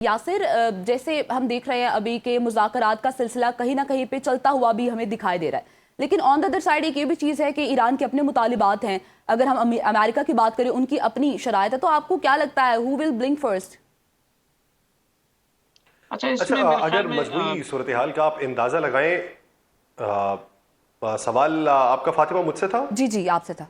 यासिर, जैसे हम देख रहे हैं अभी के मुज़ाकरात का सिलसिला कहीं ना कहीं पे चलता हुआ भी हमें दिखाई दे रहा है, लेकिन ऑन द अदर साइड एक ये भी चीज़ है कि ईरान के अपने मुतालिबात हैं। अगर हम अमेरिका की बात करें, उनकी अपनी शराइत है। तो आपको क्या लगता है, हु विल ब्लिंक फर्स्ट? अच्छा, अच्छा, इसमें मेरे ख्याल अगर में मजमूई सूरत हाल का आप अंदाजा लगाएं। सवाल आपका फातिमा मुझसे था। जी जी, आपसे था।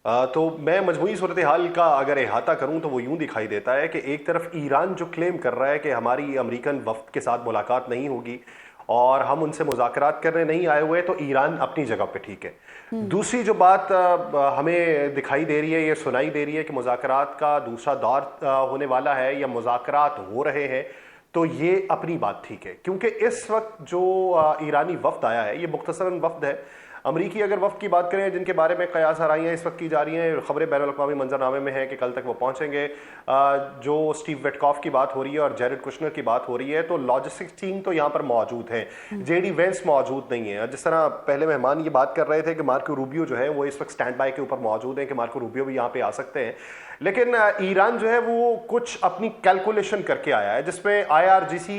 तो मैं मजमूई सूरत हाल का अगर अहाता करूं तो वो यूं दिखाई देता है कि एक तरफ ईरान जो क्लेम कर रहा है कि हमारी अमेरिकन वफ्द के साथ मुलाकात नहीं होगी और हम उनसे मुज़ाकरात करने नहीं आए हुए, तो ईरान अपनी जगह पे ठीक है। दूसरी जो बात हमें दिखाई दे रही है, ये सुनाई दे रही है कि मुज़ाकरात का दूसरा दौर होने वाला है या मुज़ाकरात हो रहे हैं, तो ये अपनी बात ठीक है। क्योंकि इस वक्त जो ईरानी वफ्द आया है, ये मुख्तसरन वफ्द है। अमरीकी अगर वफ्द की बात करें, जिनके बारे में कयास आराइयाँ इस वक्त की जा रही हैं, खबरें बैनुल अक़वामी मंजरनामे में हैं कि कल तक वो पहुंचेंगे। जो स्टीव विटकॉफ की बात हो रही है और जेरेड कुशनर की बात हो रही है, तो लॉजिस्टिक्स टीम तो यहाँ पर मौजूद है, जेडी वेंस मौजूद नहीं है। जिस तरह पहले मेहमान ये बात कर रहे थे कि मार्को रूबियो जो है वो इस वक्त स्टैंड बाय के ऊपर मौजूद है कि मार्को रूबियो भी यहाँ पे आ सकते हैं, लेकिन ईरान जो है वो कुछ अपनी कैलकुलेशन करके आया है, जिसमें IRGC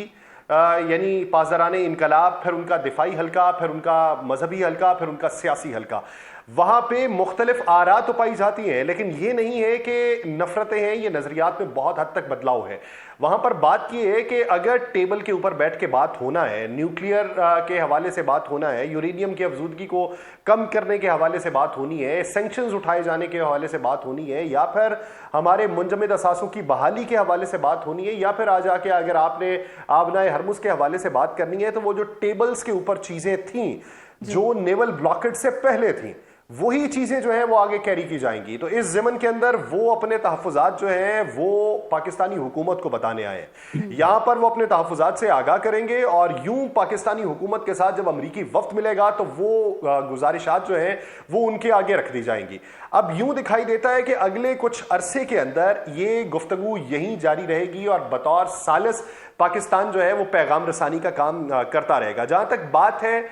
यानी पासदाराने इनकलाब, फिर उनका दिफाई हल्का, फिर उनका मजहबी हल्का, फिर उनका सियासी हल्का, वहां पे मुख्तलिफ आरा तो पाई जाती हैं, लेकिन ये नहीं है कि नफरतें हैं। ये नजरियात में बहुत हद तक बदलाव है। वहां पर बात की है कि अगर टेबल के ऊपर बैठ के बात होना है, न्यूक्लियर के हवाले से बात होना है, यूरेनियम की अफजूदगी को कम करने के हवाले से बात होनी है, सैंक्शंस उठाए जाने के हवाले से बात होनी है, या फिर हमारे मुंजमद असासों की बहाली के हवाले से बात होनी है, या फिर आ जाके अगर आपने आबनाए हरमुज के हवाले से बात करनी है, तो वो जो टेबल्स के ऊपर चीजें थी जो नेवल ब्लॉकेड से पहले थी, वही चीजें जो है वो आगे कैरी की जाएंगी। तो इस ज़मन के अंदर वो अपने तहफ़्फ़ुज़ात जो हैं वो पाकिस्तानी हुकूमत को बताने आए हैं। यहां पर वो अपने तहफ़्फ़ुज़ात से आगाह करेंगे और यूं पाकिस्तानी हुकूमत के साथ जब अमरीकी वफ्द मिलेगा तो वो गुजारिशात जो हैं वो उनके आगे रख दी जाएंगी। अब यूं दिखाई देता है कि अगले कुछ अरसे के अंदर ये गुफ्तगू यहीं जारी रहेगी और बतौर सालिस पाकिस्तान जो है वो पैगाम रसानी का काम करता रहेगा। जहां तक बात है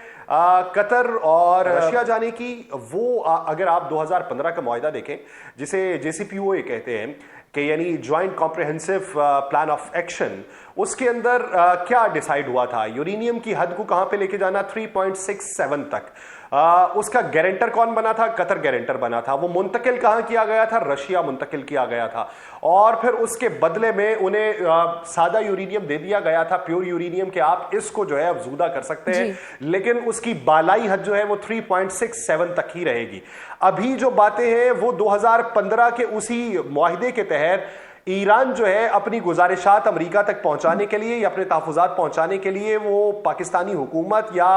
कतर और रशिया जाने की, वो अगर आप 2015 का मुआहिदा देखें, जिसे JCPOA कहते हैं कि यानी joint comprehensive plan of action, उसके अंदर क्या डिसाइड हुआ था, यूरेनियम की हद को कहां पे लेके जाना, 3.67 तक। उसका गारंटर कौन बना था? कतर गारंटर बना था। वो मुंतकिल कहां किया गया था? रशिया मुंतकिल किया गया था। और फिर उसके बदले में उन्हें सादा यूरेनियम दे दिया गया था, प्योर यूरेनियम, के आप इसको जो है अफजूदा कर सकते हैं, लेकिन उसकी बालाई हद जो है वो 3.67 तक ही रहेगी। अभी जो बातें हैं वो 2015 के उसी मुआहिदे के तहत ईरान जो है अपनी गुजारिशात अमेरिका तक पहुंचाने के लिए या अपने तहफ़्फ़ुज़ात पहुंचाने के लिए वो पाकिस्तानी हुकूमत या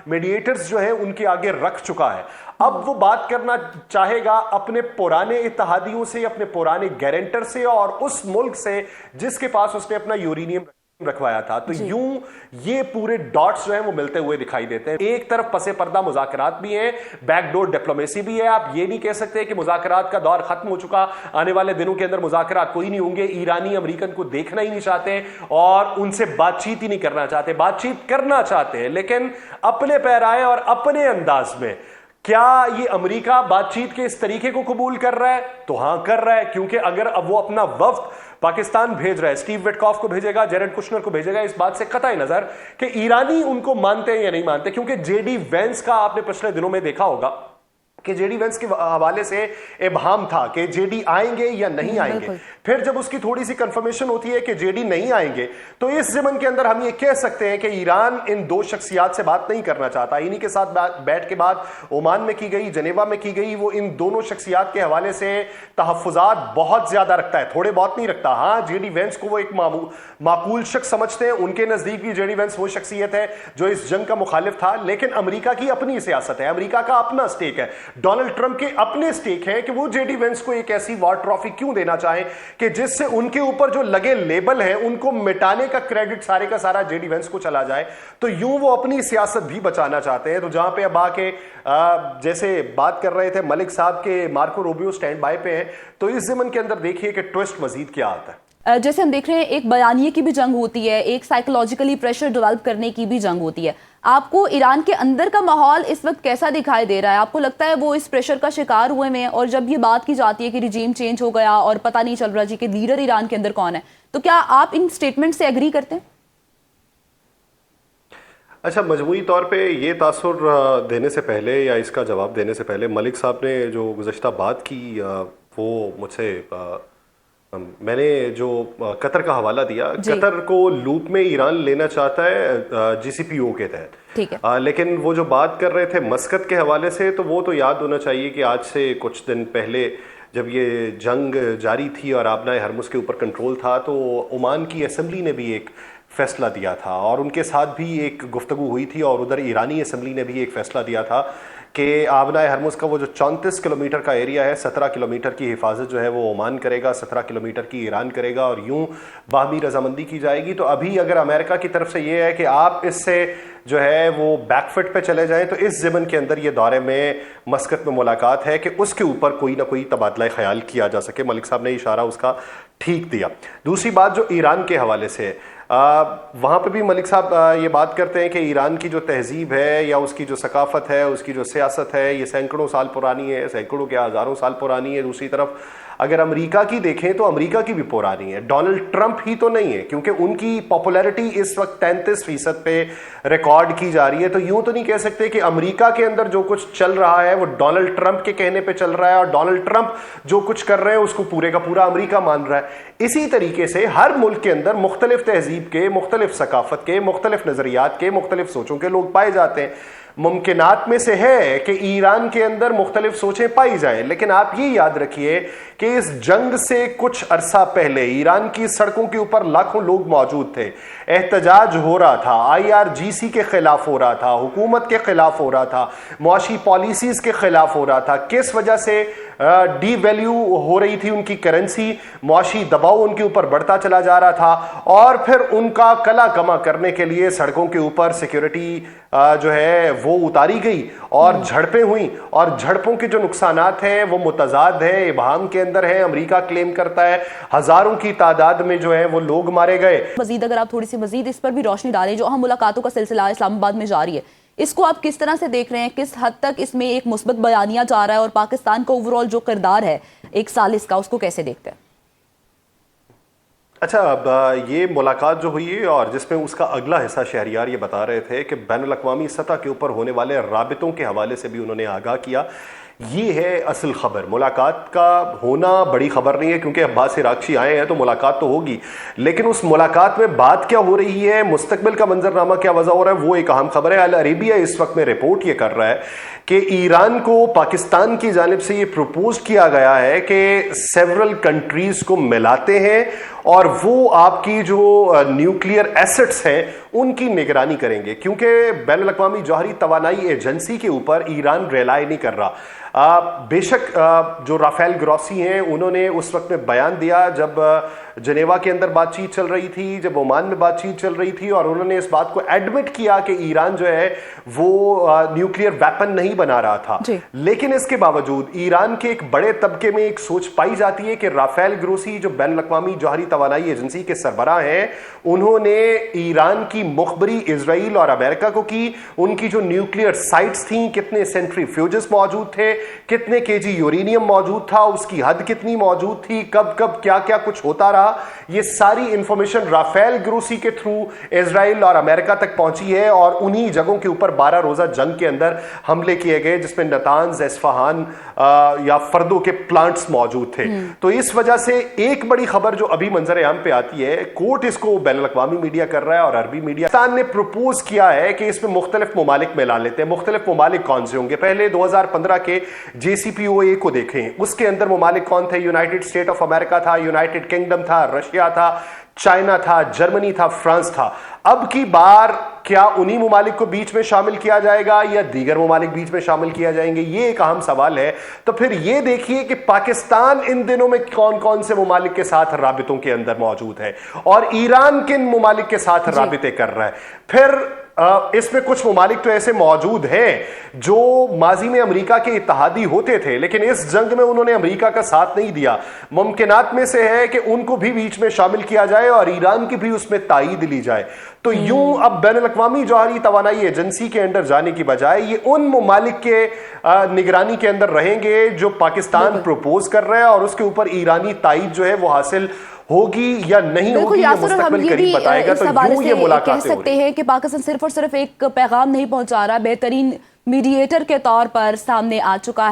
मीडिएटर्स जो है उनके आगे रख चुका है। अब वो बात करना चाहेगा अपने पुराने इत्तेहादियों से, अपने पुराने गारंटर से और उस मुल्क से जिसके पास उसने अपना यूरेनियम रखवाया था। तो यूं ये पूरे डॉट्स जो हैं वो मिलते हुए दिखाई देते हैं। एक तरफ पसे पर्दा मुज़ाकरात भी हैं, बैकडोर डिप्लोमेसी भी है। आप ये नहीं कह सकते कि मुज़ाकरात का दौर खत्म हो चुका, आने वाले दिनों के अंदर मुज़ाकरात कोई नहीं होंगे। ईरानी अमेरिकन को देखना ही नहीं चाहते और उनसे बातचीत ही नहीं करना चाहते। बातचीत करना चाहते हैं लेकिन अपने पैराए और अपने अंदाज में। क्या ये अमेरिका बातचीत के इस तरीके को कबूल कर रहा है? तो हां, कर रहा है, क्योंकि अगर अब वो अपना वफ्द पाकिस्तान भेज रहा है, स्टीव विटकॉफ को भेजेगा, जेरेड कुशनर को भेजेगा, इस बात से कतई नजर कि ईरानी उनको मानते हैं या नहीं मानते। क्योंकि जेडी वेंस का आपने पिछले दिनों में देखा होगा कि जेडी वेंस के हवाले से इबहाम था कि जेडी आएंगे या नहीं आएंगे। फिर जब उसकी थोड़ी सी कंफर्मेशन होती है कि जेडी नहीं आएंगे, तो इस ज़मन के अंदर हम ये कह सकते हैं कि ईरान इन दो शख्सियात से बात नहीं करना चाहता। इन्हीं के साथ बैठ के बात ओमान में की गई, जनेवा में की गई। वो इन दोनों शख्सियात के हवाले से तहफ़्फ़ुज़ात बहुत ज्यादा रखता है, थोड़े बहुत नहीं रखता। हाँ, जेडी वेंस को वो एक माकूल शख्स समझते हैं, उनके नजदीक भी जेडी वेंस वो शख्सियत है जो इस जंग का मुखालिफ था। लेकिन अमेरिका की अपनी सियासत है, अमेरिका का अपना स्टेक है, डोनाल्ड ट्रंप के अपने स्टेक है कि वो जेडी वेंस को एक ऐसी वॉर ट्रॉफी क्यों देना चाहें कि जिससे उनके ऊपर जो लगे लेबल है उनको मिटाने का क्रेडिट सारे का सारा जेडी वेंस को चला जाए। तो यूं वो अपनी सियासत भी बचाना चाहते हैं। तो जहां पे अब आके जैसे बात कर रहे थे मलिक साहब के मार्को रूबियो स्टैंड बाय पे हैं, तो इस ज़मन के अंदर देखिए कि ट्विस्ट मजीद क्या आता है। जैसे हम देख रहे हैं एक बयानिए की भी जंग होती है, एक साइकोलॉजिकली प्रेशर डेवलप करने की भी जंग होती है। आपको ईरान के अंदर का माहौल इस वक्त कैसा दिखाई दे रहा है? आपको लगता है वो इस प्रेशर का शिकार हुए हैं? और जब ये बात की जाती है कि रिजीम चेंज हो गया और पता नहीं चल रहा जी कि लीडर ईरान के अंदर कौन है, तो क्या आप इन स्टेटमेंट से एग्री करते हैं? अच्छा, मजमूई तौर पे ये तासुर देने से पहले या इसका जवाब देने से पहले मलिक साहब ने जो गुज़श्ता बात की वो मुझसे मैंने जो कतर का हवाला दिया, कतर को लूप में ईरान लेना चाहता है जीसीपीओ के तहत। ठीक है। लेकिन वो जो बात कर रहे थे मस्कत के हवाले से, तो वो तो याद होना चाहिए कि आज से कुछ दिन पहले जब ये जंग जारी थी और आबनाए हरमुज़ के ऊपर कंट्रोल था, तो ओमान की असेंबली ने भी एक फैसला दिया था और उनके साथ भी एक गुफ्तगू हुई थी और उधर ईरानी असेंबली ने भी एक फैसला दिया था कि आबनाए हरमुज़ का वो जो 34 किलोमीटर का एरिया है, 17 किलोमीटर की हिफाजत जो है वो ओमान करेगा, 17 किलोमीटर की ईरान करेगा और यूं बाहमी रजामंदी की जाएगी। तो अभी अगर अमेरिका की तरफ से ये है कि आप इससे जो है वो बैकफुट पे चले जाएं, तो इस ज़मन के अंदर ये दौरे में मस्कत में मुलाकात है कि उसके ऊपर कोई ना कोई तबादला ख्याल किया जा सके। मलिक साहब ने इशारा उसका ठीक दिया। दूसरी बात जो ईरान के हवाले से वहाँ पे भी मलिक साहब ये बात करते हैं कि ईरान की जो तहजीब है या उसकी जो सकाफत है, उसकी जो सियासत है, ये सैकड़ों साल पुरानी है, सैकड़ों क्या हज़ारों साल पुरानी है। दूसरी तरफ अगर अमेरिका की देखें तो अमेरिका की भी पुरानी है, डोनाल्ड ट्रंप ही तो नहीं है, क्योंकि उनकी पॉपुलैरिटी इस वक्त 33% पे रिकॉर्ड की जा रही है। तो यूं तो नहीं कह सकते कि अमेरिका के अंदर जो कुछ चल रहा है वो डोनाल्ड ट्रंप के कहने पे चल रहा है और डोनाल्ड ट्रंप जो कुछ कर रहे हैं उसको पूरे का पूरा अमेरिका मान रहा है। इसी तरीके से हर मुल्क के अंदर मुख्तलिफ तहजीब के, मुख्तलिफ सकाफत के, मुख्तलिफ नजरियात के, मुख्तलिफ सोचों के लोग पाए जाते हैं। मुमकिनात में से है कि ईरान के अंदर मुख्तलिफ सोचें पाई जाएं, लेकिन आप ये याद रखिए कि इस जंग से कुछ अरसा पहले ईरान की सड़कों के ऊपर लाखों लोग मौजूद थे, एहतजाज हो रहा था, IRGC के खिलाफ हो रहा था, हुकूमत के खिलाफ हो रहा था, मुआशी पॉलिसीज के खिलाफ हो रहा था। किस वजह से? डी वैल्यू हो रही थी उनकी करेंसी, मुआशी दबाव उनके ऊपर बढ़ता चला जा रहा था और फिर उनका कला कमा करने के लिए सड़कों के ऊपर सिक्योरिटी जो है वो उतारी गई और झड़पें हुई और झड़पों के जो नुकसानात हैं वो मुतजाद है, इबहाम के अंदर है। अमेरिका क्लेम करता है हजारों की तादाद में जो है वो लोग मारे गए। मजीद अगर आप थोड़ी सी मजीद इस पर भी रोशनी डालें, जो अहम मुलाकातों का सिलसिला इस्लामाबाद में जारी है, इसको आप किस तरह से देख रहे हैं? किस हद तक इसमें एक मुस्बत बयानिया जा रहा है और पाकिस्तान का ओवरऑल जो किरदार है एक साल इसका, उसको कैसे देखते हैं? अच्छा, अब ये मुलाकात जो हुई है और जिसमें उसका अगला हिस्सा शहरियार ये बता रहे थे कि बैनुल अक़वामी सतह के ऊपर होने वाले राबितों के हवाले से भी उन्होंने आगाह किया। ये है असल खबर। मुलाकात का होना बड़ी खबर नहीं है, क्योंकि अब्बास इराक़ची आए हैं तो मुलाकात तो होगी, लेकिन उस मुलाकात में बात क्या हो रही है, मुस्तकबिल का मंजरनामा क्या वजह हो रहा है, वो एक अहम खबर है। अल अरेबिया इस वक्त में रिपोर्ट ये कर रहा है कि ईरान को पाकिस्तान की जानिब से ये प्रपोज किया गया है कि सेवरल कंट्रीज को मिलाते हैं और वो आपकी जो न्यूक्लियर एसेट्स हैं उनकी निगरानी करेंगे, क्योंकि बैनुल अक़वामी जौहरी तवानाई एजेंसी के ऊपर ईरान रिलाय नहीं कर रहा। बेशक जो राफेल ग्रॉसी हैं उन्होंने उस वक्त में बयान दिया जब जनेवा के अंदर बातचीत चल रही थी, जब ओमान में बातचीत चल रही थी, और उन्होंने इस बात को एडमिट किया कि ईरान जो है वो न्यूक्लियर वेपन नहीं बना रहा था। लेकिन इसके बावजूद ईरान के एक बड़े तबके में एक सोच पाई जाती है कि राफेल ग्रोसी जो बैनुल अक़वामी जौहरी तवानाई एजेंसी के सरबराह हैं, उन्होंने ईरान की मुखबरी इजराइल और अमेरिका को की। उनकी जो न्यूक्लियर साइट्स थी, कितने सेंट्रीफ्यूजेस मौजूद थे, कितने केजी यूरेनियम मौजूद था, उसकी हद कितनी मौजूद थी, कब कब क्या क्या कुछ होता रहा, ये सारी इंफॉर्मेशन राफेल ग्रोसी के थ्रू इजराइल और अमेरिका तक पहुंची है। और उन्हीं जगहों के ऊपर 12 रोजा जंग के अंदर हमले किए गए, जिसमें नतांज, एस्फहान या फर्दों के प्लांट्स मौजूद थे। तो इस वजह से एक बड़ी खबर जो अभी मंजर आम पे आती है, कोर्ट इसको बैनुल अक़वामी मीडिया कर रहा है और अरबी मीडिया, पाकिस्तान ने प्रपोज किया है कि इसमें मुख्तलिफ ममालिक मिला लेते हैं। मुख्तलिफ ममालिक कौन से होंगे? पहले 2015 के JCPOA को देखें, उसके अंदर ममालिक कौन थे? यूनाइटेड स्टेट ऑफ अमेरिका था, यूनाइटेड किंगडम था, रशिया था, चाइना था, जर्मनी था, फ्रांस था। अब की बार क्या उन्हीं ममालिक को बीच में शामिल किया जाएगा या दीगर ममालिक बीच में शामिल किया जाएंगे? ये एक अहम सवाल है। तो फिर ये देखिए कि पाकिस्तान इन दिनों में कौन कौन से ममालिक के साथ राबितों के अंदर मौजूद है और ईरान किन ममालिक के साथ राबिते कर रहा है। फिर इसमें कुछ ममालिक तो ऐसे मौजूद हैं जो माजी में अमेरिका के इत्तेहादी होते थे, लेकिन इस जंग में उन्होंने अमेरिका का साथ नहीं दिया। मुमकिनात में से है कि उनको भी बीच में शामिल किया जाए और ईरान की भी उसमें तायीद ली जाए। तो यूं अब बैनुल-अक़वामी जौहरी तवानाई एजेंसी के अंदर जाने की बजाय ये उन ममालिक के निगरानी के अंदर रहेंगे जो पाकिस्तान प्रपोज कर रहा है, और उसके ऊपर ईरानी तायीद जो है वो हासिल होगी या नहीं होगी ये मुस्तकबिल करीब बताएगा। तो यूं ये मुलाकातें कह सकते हैं कि पाकिस्तान सिर्फ और सिर्फ एक पैगाम नहीं पहुंचा रहा, बेहतरीन मीडिएटर के तौर पर सामने आ चुका है।